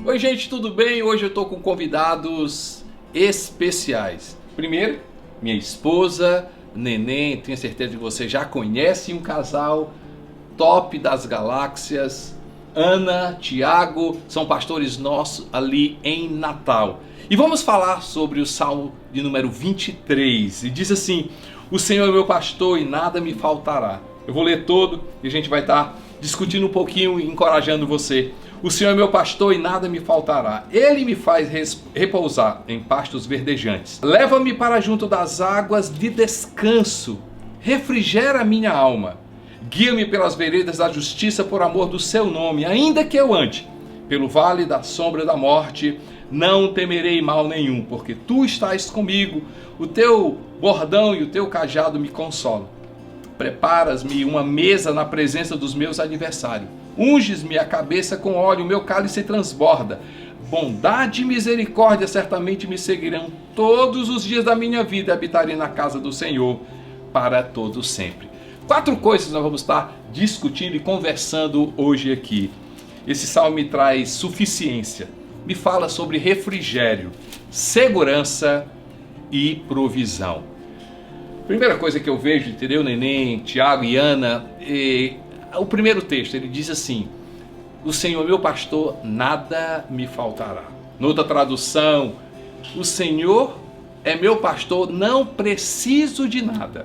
Oi gente, tudo bem? Hoje eu estou com convidados especiais. Primeiro, minha esposa, Neném, tenho certeza que você já conhece, um casal top das galáxias. Ana, Tiago, são pastores nossos ali em Natal. E vamos falar sobre o Salmo de número 23. E diz assim: o Senhor é meu pastor e nada me faltará. Eu vou ler todo e a gente vai estar discutindo um pouquinho e encorajando você. O Senhor é meu pastor e nada me faltará. Ele me faz repousar em pastos verdejantes. Leva-me para junto das águas de descanso. Refrigera a minha alma. Guia-me pelas veredas da justiça por amor do seu nome. Ainda que eu ande pelo vale da sombra da morte, não temerei mal nenhum, porque tu estás comigo. O teu bordão e o teu cajado me consolam. Preparas-me uma mesa na presença dos meus adversários. Unges-me a cabeça com óleo, o meu cálice transborda. Bondade e misericórdia certamente me seguirão todos os dias da minha vida. Habitarei na casa do Senhor para todo sempre. 4 coisas nós vamos estar discutindo e conversando hoje aqui. Esse salmo me traz suficiência. Me fala sobre refrigério, segurança e provisão. Primeira coisa que eu vejo, entendeu, Neném, Tiago e Ana, o primeiro texto, ele diz assim: o Senhor meu pastor, nada me faltará. Noutra tradução, o Senhor é meu pastor, não preciso de nada.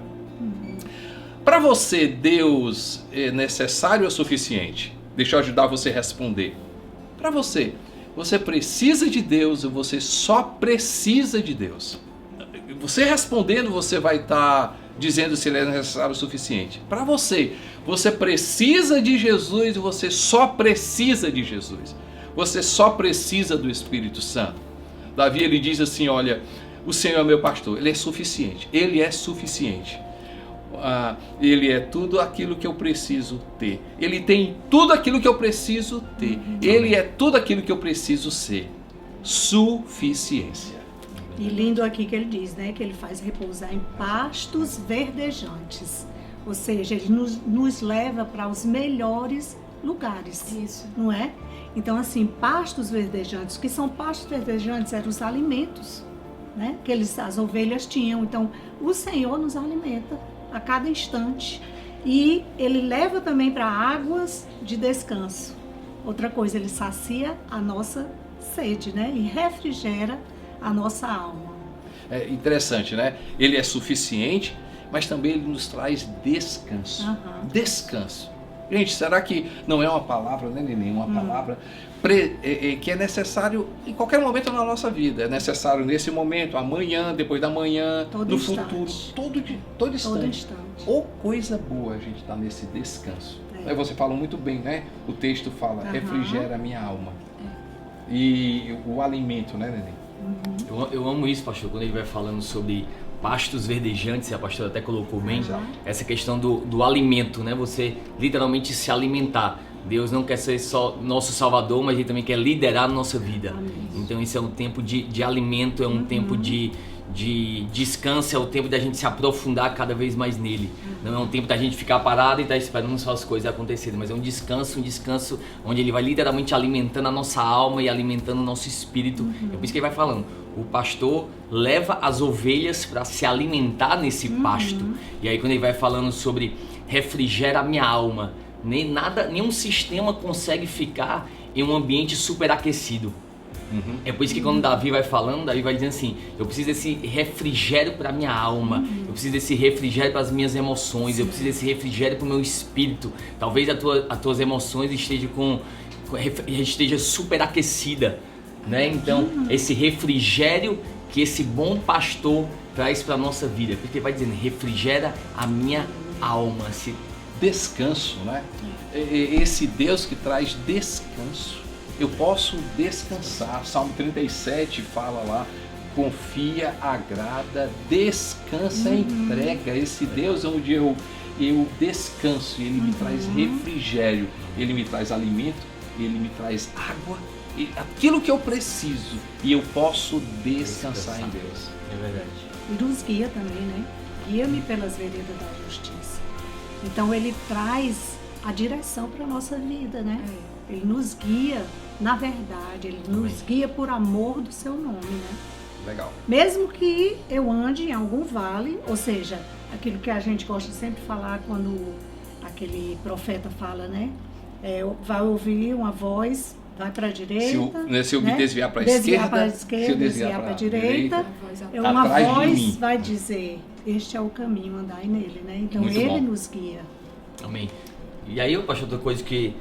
Para você, Deus é necessário ou suficiente? Deixa eu ajudar você a responder. Para você, você precisa de Deus ou você só precisa de Deus? Você respondendo, você vai estar dizendo se ele é necessário o suficiente. Para você, você precisa de Jesus e você só precisa de Jesus. Você só precisa do Espírito Santo. Davi, ele diz assim, olha, o Senhor é meu pastor, ele é suficiente. Ele é suficiente. Ele é tudo aquilo que eu preciso ter. Ele tem tudo aquilo que eu preciso ter. Ele é tudo aquilo que eu preciso ser. Suficiência. E lindo aqui que ele diz, né? Que ele faz repousar em pastos verdejantes. Ou seja, ele nos leva para os melhores lugares. Isso. Não é? Então, assim, pastos verdejantes. O que são pastos verdejantes? Eram os alimentos, né? Que as ovelhas tinham. Então, o Senhor nos alimenta a cada instante. E ele leva também para águas de descanso. Outra coisa, ele sacia a nossa sede, né? E refrigera a nossa alma. É interessante, né? Ele é suficiente, mas também ele nos traz descanso. Descanso. Gente, será que não é uma palavra, né, Neném? Uma palavra que é necessário em qualquer momento na nossa vida. É necessário nesse momento, amanhã, depois da manhã, no futuro. Todo instante. Ou coisa boa a gente está nesse descanso. Aí você fala muito bem, né? O texto fala, refrigera a minha alma. E o alimento, né, Neném? Eu amo isso, pastor, quando ele vai falando sobre pastos verdejantes, e a pastora até colocou bem, essa questão do alimento, né? Você literalmente se alimentar. Deus não quer ser só nosso salvador, mas ele também quer liderar a nossa vida. Amém. Então isso é um tempo de alimento, é um tempo de descanso, é o tempo da gente se aprofundar cada vez mais nele. Não é um tempo da gente ficar parado e estar esperando só as coisas acontecerem, mas é um descanso onde ele vai literalmente alimentando a nossa alma e alimentando o nosso espírito. É por isso que ele vai falando, o pastor leva as ovelhas para se alimentar nesse pasto. E aí quando ele vai falando sobre refrigera a minha alma, nenhum sistema consegue ficar em um ambiente superaquecido. É por isso que quando Davi vai falando, Davi vai dizendo assim, eu preciso desse refrigério para minha alma, eu preciso desse refrigério para as minhas emoções, eu preciso desse refrigério para o meu espírito. Talvez as tuas emoções esteja superaquecida, né? Então, esse refrigério que esse bom pastor traz para a nossa vida, porque ele vai dizendo, refrigera a minha alma. Descanso, né? Esse Deus que traz descanso. Eu posso descansar. Salmo 37 fala lá, confia, agrada, descansa, entrega. Esse Deus onde eu descanso, ele me traz refrigério, ele me traz alimento, ele me traz água, aquilo que eu preciso, e eu posso descansar em Deus. É verdade. E nos guia também, né? Guia-me pelas veredas da justiça. Então ele traz a direção para a nossa vida, né? Ele nos guia, na verdade, ele nos guia por amor do seu nome, né? Legal. Mesmo que eu ande em algum vale, ou seja, aquilo que a gente gosta sempre de falar quando aquele profeta fala, né? Vai ouvir uma voz, vai para a direita. Se eu me desviar para a desviar esquerda, para a esquerda, desviar para a direita, uma voz vai dizer, este é o caminho, andai nele, né? Então Muito ele bom. nos guia. Amém. E aí, pastor, outra coisa que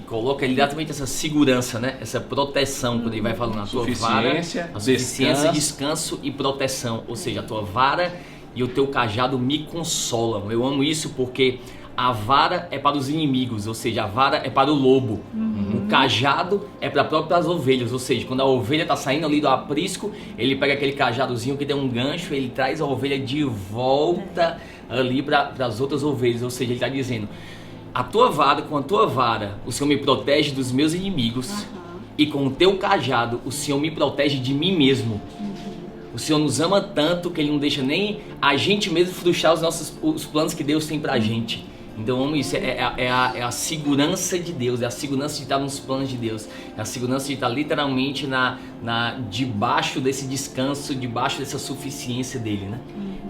coloca exatamente essa segurança, né? Essa proteção, quando ele vai falando a tua vara, a suficiência, descanso e proteção. Ou seja, a tua vara e o teu cajado me consolam. Eu amo isso porque a vara é para os inimigos, ou seja, a vara é para o lobo. O cajado é para as próprias ovelhas, ou seja, quando a ovelha está saindo ali do aprisco, ele pega aquele cajadozinho que tem um gancho, ele traz a ovelha de volta ali para as outras ovelhas, ou seja, ele está dizendo, a tua vara, com a tua vara, o Senhor me protege dos meus inimigos, e com o teu cajado, o Senhor me protege de mim mesmo. O Senhor nos ama tanto que Ele não deixa nem a gente mesmo frustrar os planos que Deus tem pra gente. Então eu amo isso, é a segurança de Deus, é a segurança de estar nos planos de Deus, é a segurança de estar literalmente debaixo desse descanso, debaixo dessa suficiência dele, né?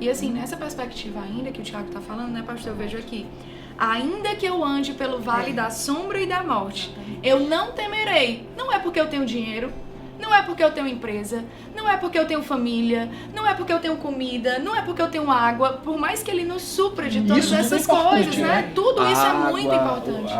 E assim, nessa perspectiva ainda que o Thiago está falando, né, pastor, eu vejo aqui, ainda que eu ande pelo vale da sombra e da morte, eu não temerei, não é porque eu tenho dinheiro, não é porque eu tenho empresa, não é porque eu tenho família, não é porque eu tenho comida, não é porque eu tenho água, por mais que Ele nos supra de todas essas coisas, né? Tudo isso é muito importante.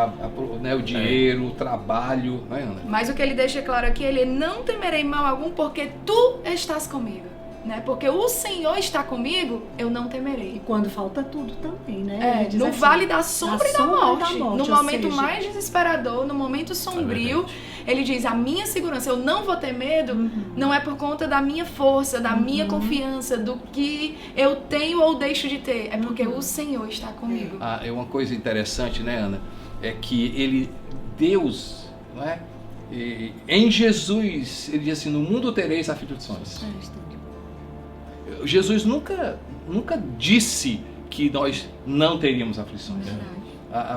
O dinheiro, o trabalho, né, Ana? Mas o que ele deixa claro aqui, ele não temerei mal algum porque tu estás comigo. Né? Porque o Senhor está comigo, eu não temerei. E quando falta tudo também, né? No assim, vale da sombra e da morte. No momento seja, mais desesperador, no momento sombrio, ele diz, a minha segurança, eu não vou ter medo, não é por conta da minha força, da minha confiança, do que eu tenho ou deixo de ter, é porque o Senhor está comigo. É uma coisa interessante, né, Ana? É que Deus, não é? Em Jesus, ele diz assim, no mundo tereis aflições. Jesus nunca disse que nós não teríamos aflições.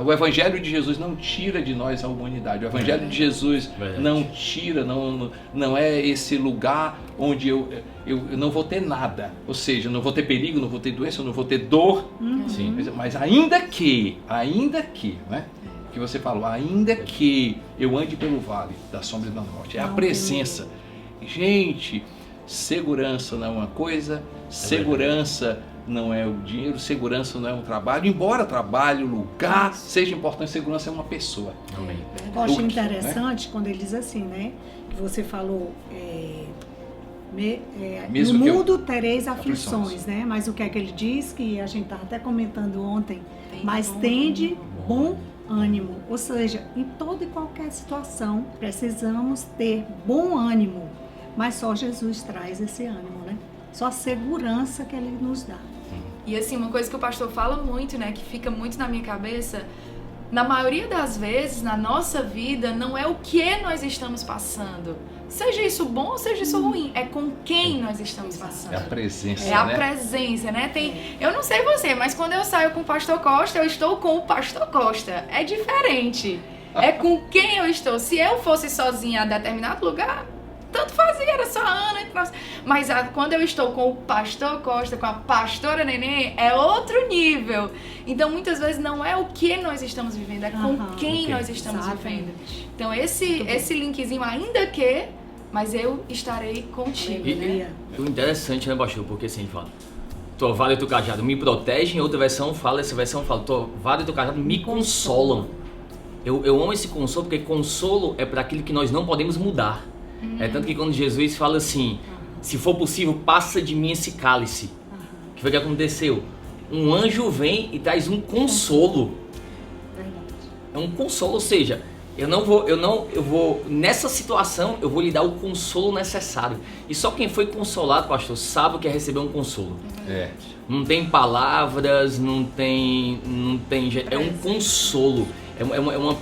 O Evangelho de Jesus não tira de nós a humanidade. O Evangelho de Jesus não tira, não é esse lugar onde eu não vou ter nada. Ou seja, não vou ter perigo, não vou ter doença, não vou ter dor. Sim. Mas ainda que, né? Que você falou, ainda que eu ande pelo vale da sombra da morte, é a presença. Gente, segurança não é uma coisa, segurança não é o dinheiro, segurança não é um trabalho, embora trabalho, lugar seja importante, segurança é uma pessoa. Amém. Eu acho interessante, né? Quando ele diz assim, né? Que você falou, no mundo tereis aflições, né? Mas o que é que ele diz, que a gente estava até comentando ontem, mas tende bom ânimo. Ou seja, em toda e qualquer situação, precisamos ter bom ânimo. Mas só Jesus traz esse ânimo, né? Só a segurança que Ele nos dá. E assim, uma coisa que o pastor fala muito, né? Que fica muito na minha cabeça, na maioria das vezes, na nossa vida, não é o que nós estamos passando. Seja isso bom ou seja isso ruim, é com quem nós estamos passando. É a presença, É a presença, né? Eu não sei você, mas quando eu saio com o pastor Costa, eu estou com o pastor Costa. É diferente. É com quem eu estou. Se eu fosse sozinha a determinado lugar, tanto fazia, era só a Ana. Mas quando eu estou com o pastor Costa, com a pastora Nenê, é outro nível. Então, muitas vezes, não é o que nós estamos vivendo, é com quem nós estamos vivendo. Então, esse linkzinho, ainda que, mas eu estarei contigo, né? O interessante, né, pastor? Porque assim, fala, tua vara e teu cajado me protegem, outra versão fala, tua vara e teu cajado me consolam. Eu amo esse consolo, porque consolo é para aquilo que nós não podemos mudar. É tanto que quando Jesus fala assim, se for possível, passa de mim esse cálice. O que foi que aconteceu? Um anjo vem e traz um consolo. É um consolo, ou seja, eu vou, nessa situação, eu vou lhe dar o consolo necessário. E só quem foi consolado, pastor, sabe o que é receber um consolo. Não tem palavras, não tem é um consolo. É uma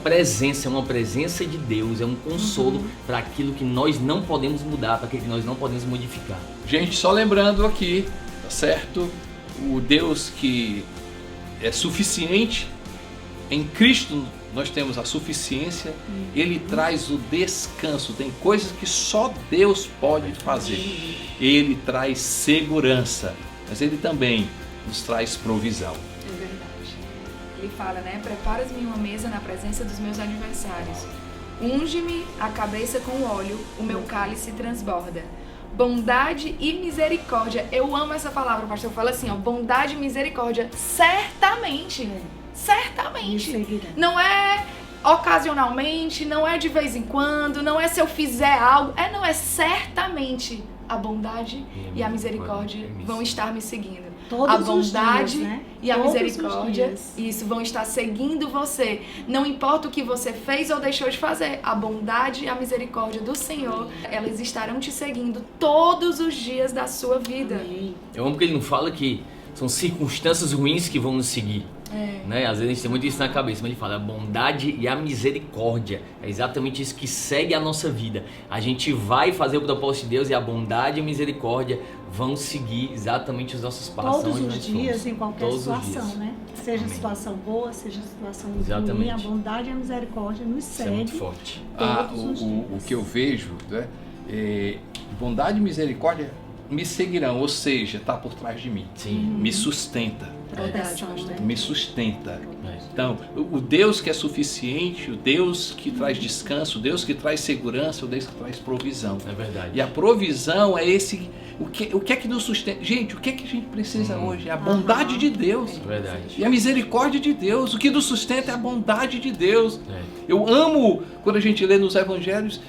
presença de Deus, é um consolo para aquilo que nós não podemos mudar, para aquilo que nós não podemos modificar. Gente, só lembrando aqui, tá certo? O Deus que é suficiente em Cristo nós temos a suficiência, Ele traz o descanso. Tem coisas que só Deus pode fazer. Ele traz segurança, mas Ele também nos traz provisão. É verdade. Ele fala, né? Preparas-me uma mesa na presença dos meus adversários. Unge-me a cabeça com óleo, o meu cálice transborda. Bondade e misericórdia. Eu amo essa palavra, o pastor fala assim, ó, bondade e misericórdia, certamente. Certamente. Não é ocasionalmente, não é de vez em quando, não é se eu fizer algo, não é certamente. A bondade e a misericórdia vão estar me seguindo. Todos a bondade os dias, né? e a Todos misericórdia, isso, vão estar seguindo você. Não importa o que você fez ou deixou de fazer, a bondade e a misericórdia do Senhor, elas estarão te seguindo todos os dias da sua vida. Amém. Eu amo que ele não fala que são circunstâncias ruins que vão nos seguir. Né? Às vezes a gente tem muito isso na cabeça, mas ele fala a bondade e a misericórdia. É exatamente isso que segue a nossa vida. A gente vai fazer o propósito de Deus e a bondade e a misericórdia vão seguir exatamente os nossos passos. Todos os dias, em qualquer Todos situação, né? Seja Amém. situação boa, seja situação Exatamente. ruim, a bondade e a misericórdia nos Isso é muito segue. forte. Todos os O dias. que eu vejo, né, bondade e misericórdia me seguirão, ou seja, está por trás de mim, Sim. me sustenta. Proteção, Verdade, né? Me sustenta. É. Então, o Deus que é suficiente, o Deus que traz descanso, o Deus que traz segurança, o Deus que traz provisão. É verdade. E a provisão é esse. O que é que nos sustenta? Gente, o que é que a gente precisa hoje? É a bondade de Deus. É verdade. E a misericórdia de Deus. O que nos sustenta é a bondade de Deus. É. Eu amo quando a gente lê nos evangelhos,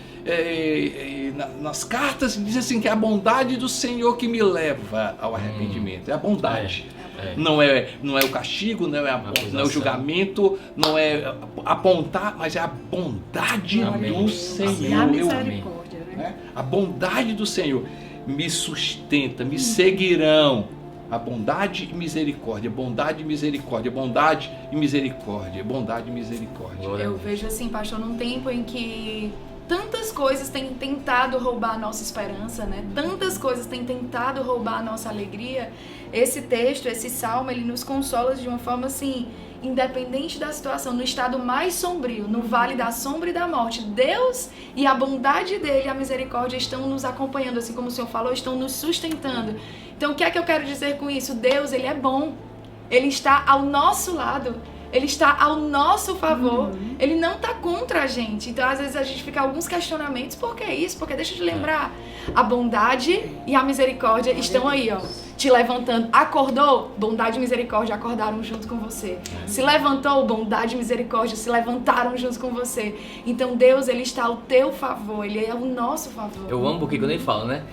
nas cartas, diz assim que é a bondade do Senhor que me leva ao arrependimento. É a bondade. É. Não é o castigo, não é o julgamento, não é apontar, mas é a bondade Amém. do E a Senhor. misericórdia, né? A bondade do Senhor me sustenta, me seguirão. A bondade e misericórdia, bondade e misericórdia, bondade e misericórdia, bondade e misericórdia. Glória a Eu Deus. vejo assim, pastor, num tempo em que tantas coisas têm tentado roubar a nossa esperança, né? Tantas coisas têm tentado roubar a nossa alegria. Esse texto, esse salmo, ele nos consola de uma forma assim, independente da situação, no estado mais sombrio, no vale da sombra e da morte, Deus e a bondade dele, a misericórdia estão nos acompanhando, assim como o Senhor falou, estão nos sustentando. Então, o que é que eu quero dizer com isso? Deus, ele é bom. Ele está ao nosso lado. Ele está ao nosso favor. Ele não está contra a gente. Então, às vezes, a gente fica alguns questionamentos. Por que isso? Porque deixa eu te lembrar. A bondade e a misericórdia estão aí, ó. Te levantando. Acordou? Bondade e misericórdia acordaram junto com você. Se levantou? Bondade e misericórdia se levantaram junto com você. Então, Deus, ele está ao teu favor. Ele é ao nosso favor. Eu amo porque quando ele fala, né?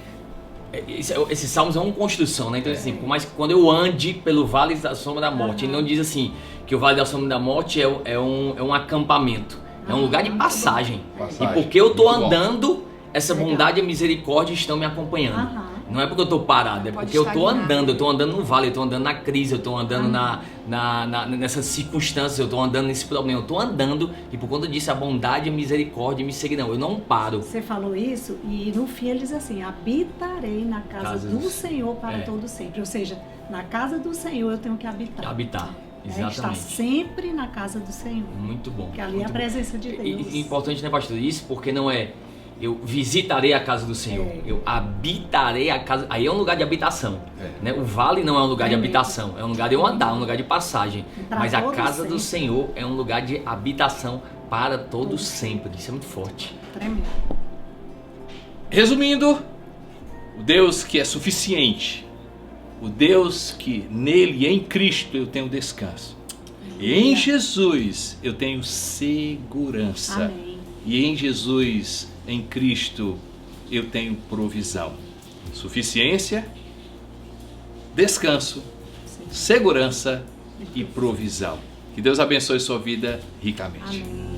Esses salmos é uma construção, né? Então, assim, por mais que quando eu ande pelo vale da sombra da morte, ele não diz assim que o vale da sombra da morte é um acampamento, é um lugar de passagem. E porque eu tô Muito bom. andando, essa Legal. bondade e a misericórdia estão me acompanhando. Aham. Não é porque eu tô parado, é Pode porque eu tô estagnar. andando, eu tô andando no vale, eu tô andando na crise, eu tô andando nessas circunstâncias, eu tô andando nesse problema, eu tô andando e por conta disso a bondade e a misericórdia me seguirão. Eu não paro. Você falou isso e no fim ele diz assim, habitarei na casa do Senhor para todo sempre. Ou seja, na casa do Senhor eu tenho que habitar. Habitar. Estar Exatamente. sempre na casa do Senhor. Muito bom. Que ali é muito a bom. presença de Deus. E importante, né, pastor? Isso porque não é eu visitarei a casa do Senhor, eu habitarei a casa. Aí é um lugar de habitação. Né? O vale não é um lugar de habitação, é um lugar de eu andar, é um lugar de passagem. Mas a casa do Senhor é um lugar de habitação para todo sempre. Isso é muito forte. Tremendo. Resumindo, o Deus que é suficiente, o Deus que nele, em Cristo, eu tenho descanso. E em Jesus eu tenho segurança. Amém. E em Jesus, em Cristo, eu tenho provisão. Suficiência, descanso, segurança e provisão. Que Deus abençoe sua vida ricamente. Amém.